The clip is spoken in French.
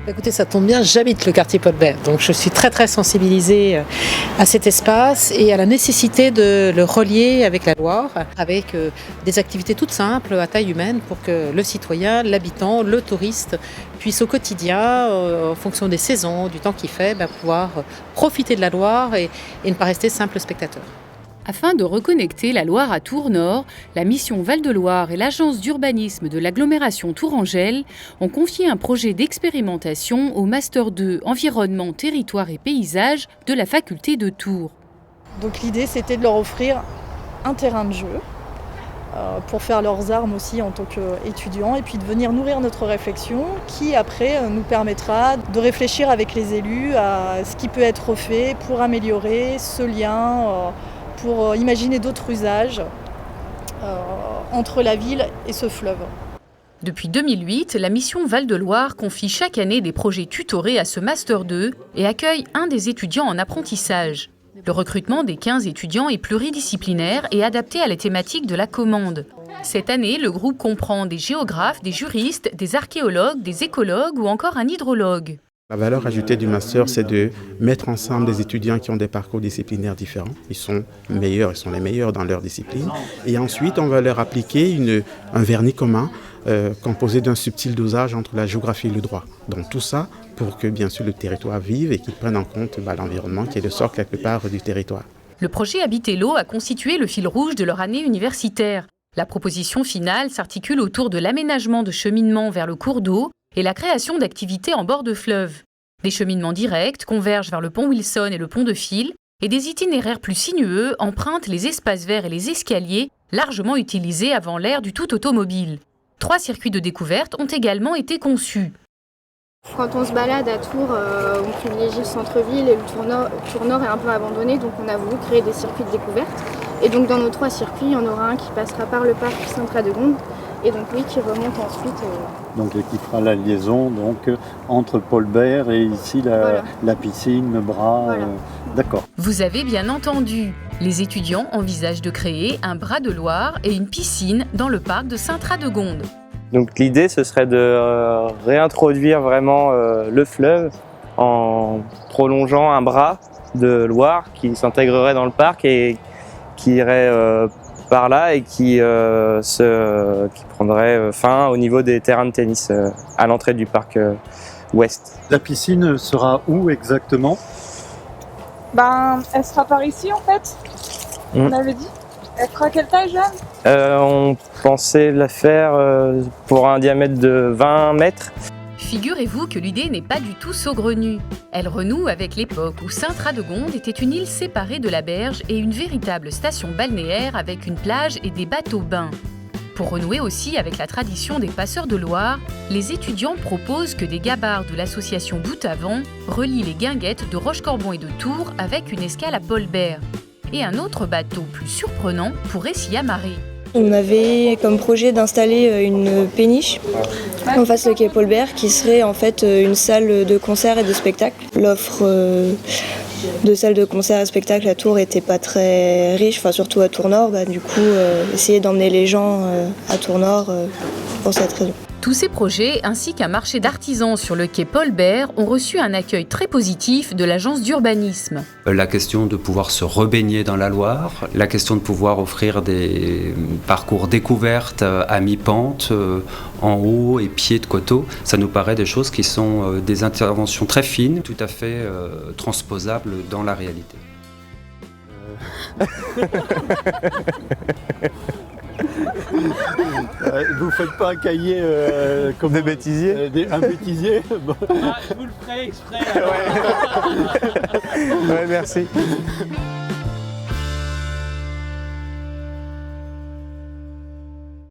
Écoutez, ça tombe bien, j'habite le quartier Paul-Bert, donc je suis très sensibilisée à cet espace et à la nécessité de le relier avec la Loire, avec des activités toutes simples à taille humaine pour que le citoyen, l'habitant, le touriste puisse au quotidien, en fonction des saisons, du temps qu'il fait, pouvoir profiter de la Loire et ne pas rester simple spectateur. Afin de reconnecter la Loire à Tours-Nord, la mission Val-de-Loire et l'agence d'urbanisme de l'agglomération Tourangelle ont confié un projet d'expérimentation au Master 2 Environnement, Territoire et Paysage de la faculté de Tours. Donc l'idée, c'était de leur offrir un terrain de jeu pour faire leurs armes aussi en tant qu'étudiants et puis de venir nourrir notre réflexion qui après nous permettra de réfléchir avec les élus à ce qui peut être fait pour améliorer ce lien, pour imaginer d'autres usages entre la ville et ce fleuve. Depuis 2008, la mission Val-de-Loire confie chaque année des projets tutorés à ce Master 2 et accueille un des étudiants en apprentissage. Le recrutement des 15 étudiants est pluridisciplinaire et adapté à la thématique de la commande. Cette année, le groupe comprend des géographes, des juristes, des archéologues, des écologues ou encore un hydrologue. La valeur ajoutée du master, c'est de mettre ensemble des étudiants qui ont des parcours disciplinaires différents. Ils sont les meilleurs dans leur discipline. Et ensuite, on va leur appliquer un vernis commun composé d'un subtil dosage entre la géographie et le droit. Donc tout ça pour que, bien sûr, le territoire vive et qu'il prenne en compte l'environnement qui est le socle quelque part du territoire. Le projet Habiter l'eau a constitué le fil rouge de leur année universitaire. La proposition finale s'articule autour de l'aménagement de cheminements vers le cours d'eau et la création d'activités en bord de fleuve. Des cheminements directs convergent vers le pont Wilson et le pont de Fil, et des itinéraires plus sinueux empruntent les espaces verts et les escaliers, largement utilisés avant l'ère du tout automobile. 3 circuits de découverte ont également été conçus. Quand on se balade à Tours, on privilégie le centre-ville et le Tour Nord est un peu abandonné, donc on a voulu créer des circuits de découverte. Et donc dans nos 3 circuits, il y en aura un qui passera par le parc Saint-Radegonde, et donc oui, qui remonte ensuite. Donc qui fera la liaison entre Paul-Bert et ici la piscine, le bras. Voilà. D'accord. Vous avez bien entendu. Les étudiants envisagent de créer un bras de Loire et une piscine dans le parc de Saint-Radegonde. Donc l'idée, ce serait de réintroduire vraiment le fleuve en prolongeant un bras de Loire qui s'intégrerait dans le parc et qui irait par là et qui prendrait fin au niveau des terrains de tennis à l'entrée du parc ouest. La piscine sera où exactement ? Elle sera par ici en fait, on avait dit. Elle fera quelle taille, Jeanne ? On pensait la faire pour un diamètre de 20 mètres. Figurez-vous que l'idée n'est pas du tout saugrenue. Elle renoue avec l'époque où Saint-Radegonde était une île séparée de la berge et une véritable station balnéaire avec une plage et des bateaux-bains. Pour renouer aussi avec la tradition des passeurs de Loire, les étudiants proposent que des gabarres de l'association Bout à Vent relient les guinguettes de Rochecorbon et de Tours avec une escale à Paul-Bert. Et un autre bateau plus surprenant pourrait s'y amarrer. On avait comme projet d'installer une péniche en face de quai Paul-Bert qui serait en fait une salle de concert et de spectacle. L'offre de salles de concert et de spectacle à Tours n'était pas très riche, surtout à Tours-Nord. Du coup, essayer d'emmener les gens à Tours-Nord pour cette raison. Tous ces projets, ainsi qu'un marché d'artisans sur le quai Paul-Bert, ont reçu un accueil très positif de l'agence d'urbanisme. La question de pouvoir se rebaigner dans la Loire, la question de pouvoir offrir des parcours découvertes à mi-pente, en haut et pied de coteau, ça nous paraît des choses qui sont des interventions très fines, tout à fait transposables dans la réalité. Vous faites pas un cahier comme des bêtisiers un bêtisier Je vous le ferai exprès. Ouais, merci.